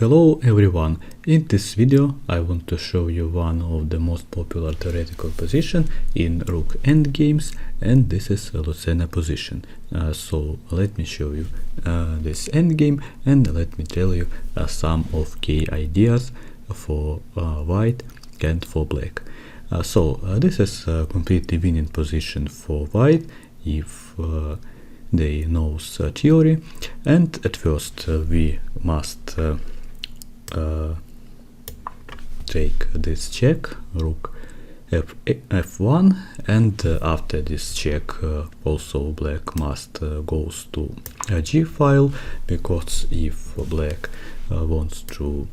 Hello everyone, in this video I want to show you one of the most popular theoretical position in Rook Endgames, and this is a Lucena position. So let me show you this endgame and let me tell you some of key ideas for white and for black. This is a completely winning position for white if they know theory, and at first we must take this check, rook f1, and after this check also black must goes to a g file, because if black wants to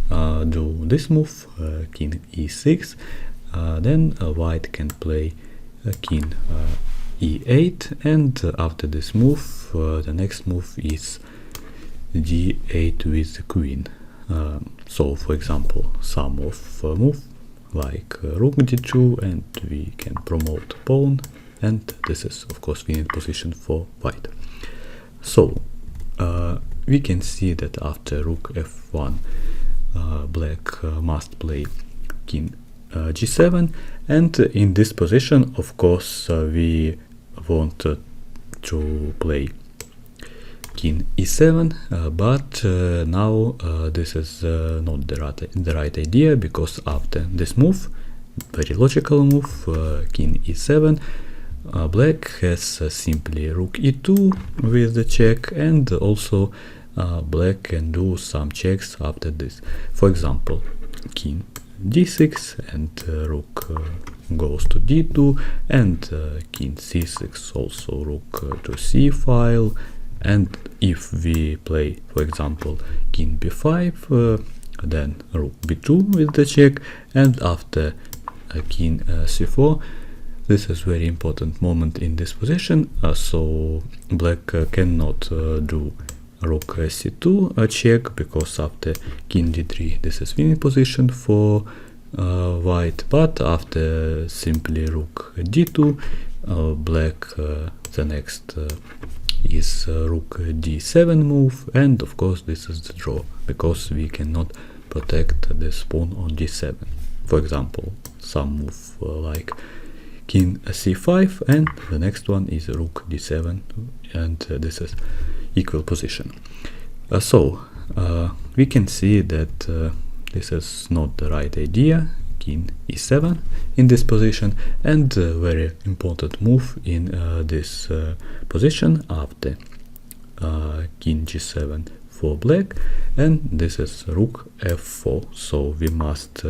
do this move, king e6, then white can play king e8, and after this move the next move is d8 with the queen. So for example, some of move like rook d2, and we can promote pawn, and this is of course winning position for white. So we can see that after rook f1 black must play king g7, and in this position of course we want to play king e7, but now this is not the right idea, because after this move, very logical move, king e7, black has simply rook e2 with the check, and also black can do some checks after this. For example, king d6, and rook goes to d2, and king c6, also rook to c file. And if we play, for example, king b5, then rook b2 with the check, and after king c4, this is very important moment in this position, so black cannot do rook c2 check, because after king d3 this is winning position for white, but after simply rook d2, black the next is rook d7 move, and of course this is the draw, because we cannot protect this pawn on d7. For example, some move like king c5, and the next one is rook d7, and this is equal position. We can see that this is not the right idea, king e7 in this position, and very important move in this position after king g7 for black, and this is rook f4. So we must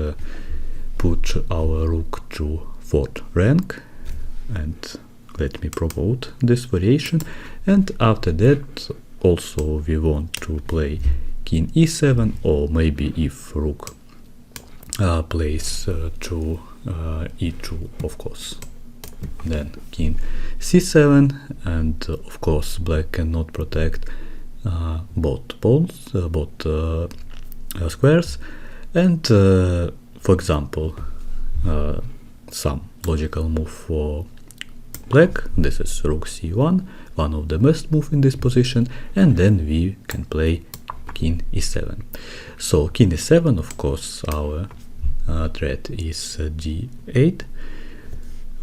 put our rook to 4th rank, and let me promote this variation, and after that also we want to play king e7, or maybe if rook plays to e2, of course, then king c7, and of course black cannot protect both pawns, both squares, and for example some logical move for black, this is rook c1, one of the best move in this position, and then we can play king e7. So king e7, of course our threat is d8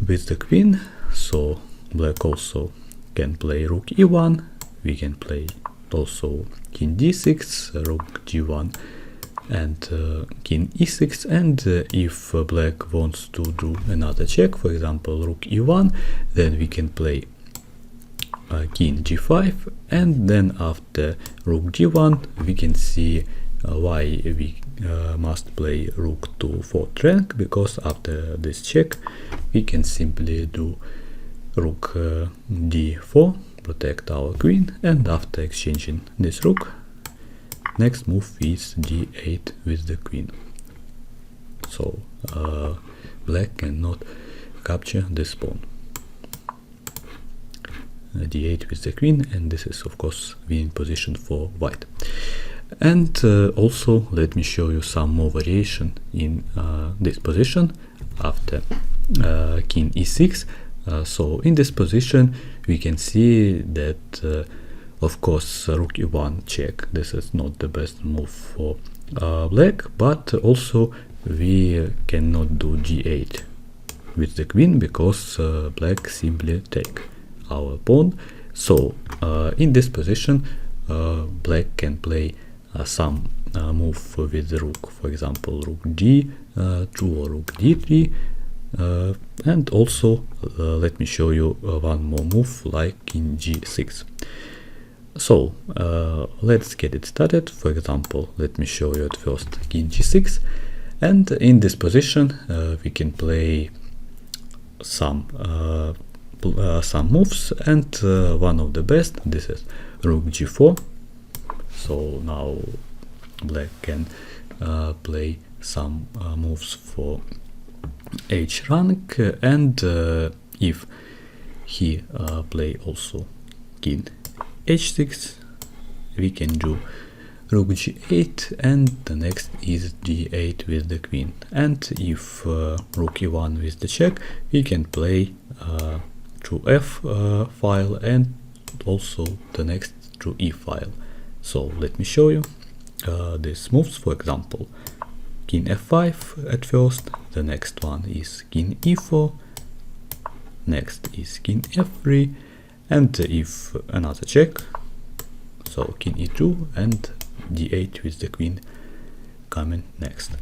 with the queen, so black also can play rook e1, we can play also king d6, rook g1, and king e6, and if black wants to do another check, for example rook e1, then we can play king g5, and then after rook g1 we can see why we must play rook to 4th rank, because after this check we can simply do rook d4, protect our queen, and after exchanging this rook, next move is d8 with the queen. So black cannot capture this pawn. D8 with the queen, and this is of course winning position for white. And also let me show you some more variation in this position after king e6. So in this position we can see that Of course, rook e1 check. This is not the best move for black, but also we cannot do g8 with the queen because black simply take our pawn. So in this position, black can play some move with the rook, for example, rook d2 or rook d3. And also let me show you one more move like king g6. So let's get it started. For example, let me show you at first king g6, and in this position we can play some moves, and one of the best, this is rook g4. So now black can play some moves for h rank, and if he play also king h6, we can do rook g8, and the next is d8 with the queen. And if rook e1 with the check, we can play to f file, and also the next to e file. So let me show you these moves. For example, king f5 at first, the next one is king e4, next is king f3, and if another check, so king e2 and d8 with the queen coming next.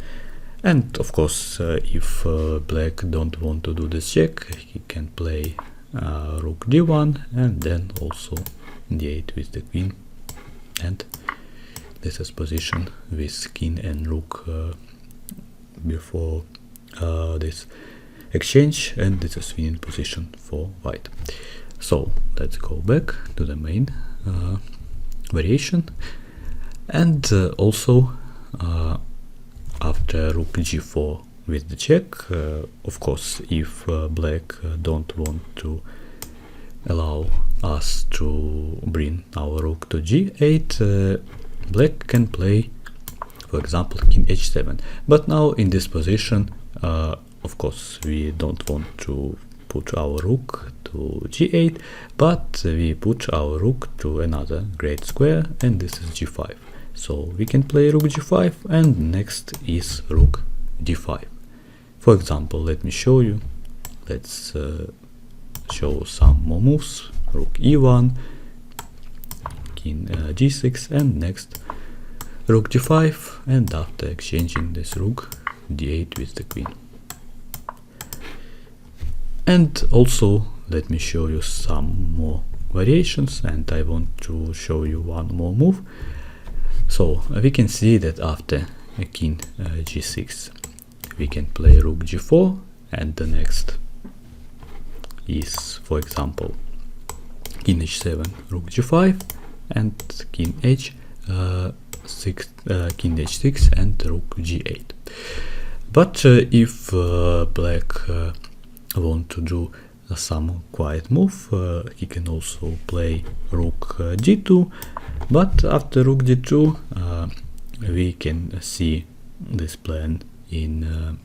And of course, if black don't want to do this check, he can play rook d1 and then also d8 with the queen. And this is position with king and rook before this exchange, and this is winning position for white. So let's go back to the main variation, and also after rook g4 with the check, of course, if black don't want to allow us to bring our rook to g8, black can play, for example, king h7. But now in this position, of course, we don't want to put our rook to g8, but we put our rook to another great square, and this is g5. So we can play rook g5, and next is rook d5. For example, let me show you. Let's show some more moves. Rook e1, king g6, and next rook d5, and after exchanging this rook, d8 with the queen. And also let me show you some more variations, and I want to show you one more move. So we can see that after king g6 we can play rook g4, and the next is, for example, king h7, rook g5, and king h6, king h6 and rook g8. But if black want to do some quiet move, he can also play rook d2, but after rook d2 we can see this plan in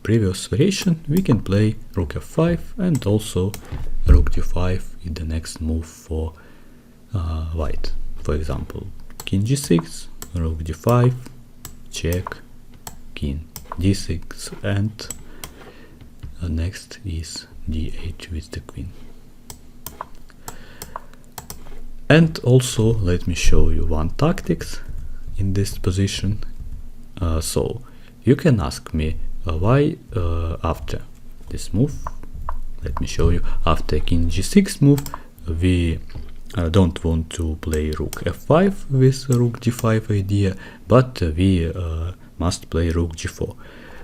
previous variation. We can play rook f5 and also rook d5 in the next move for white. For example, king g6, rook d5, check, king d6, and next is d8 with the queen. And also let me show you one tactics in this position. So you can ask me why after this move, let me show you, after king g6 move we don't want to play rook f5 with rook d5 idea, but we must play rook g4.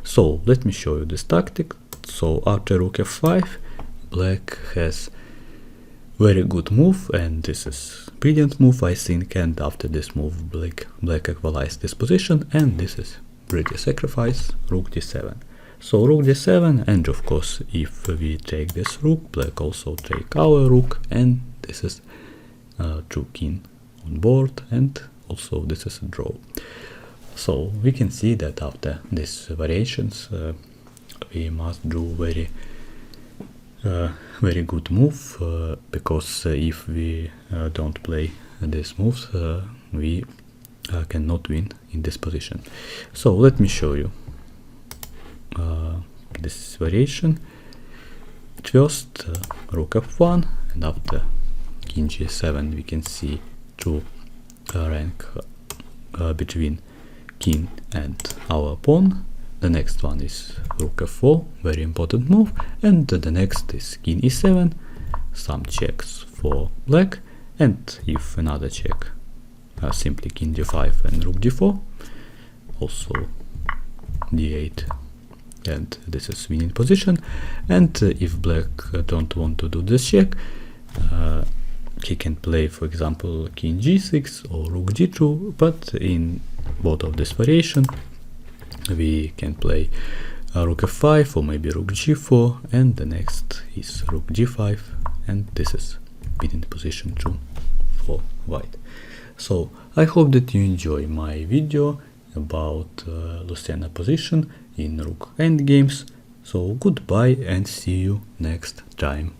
So let me show you this tactic. So after rook f5, black has very good move, and this is brilliant move, I think. And after this move, black equalized this position, and this is pretty sacrifice, rook d7. So rook d7, and of course, if we take this rook, black also take our rook, and this is 2 king on board, and also this is a draw. So we can see that after these variations we must do very very good move, because if we don't play these moves, we cannot win in this position. So let me show you this variation. First, rook f1, and after king g7 we can see true rank between king and our pawn. The next one is rook f4, very important move, and the next is king e7, some checks for black, and if another check, simply king d5 and rook d4, also d8, and this is winning position. And if black don't want to do this check, he can play, for example, king g6 or rook d2, but in both of this variation we can play rook f5 or maybe rook g4, and the next is rook g5, and this is winning position too for white. So I hope that you enjoy my video about Lucena position in Rook endgames. So goodbye and see you next time.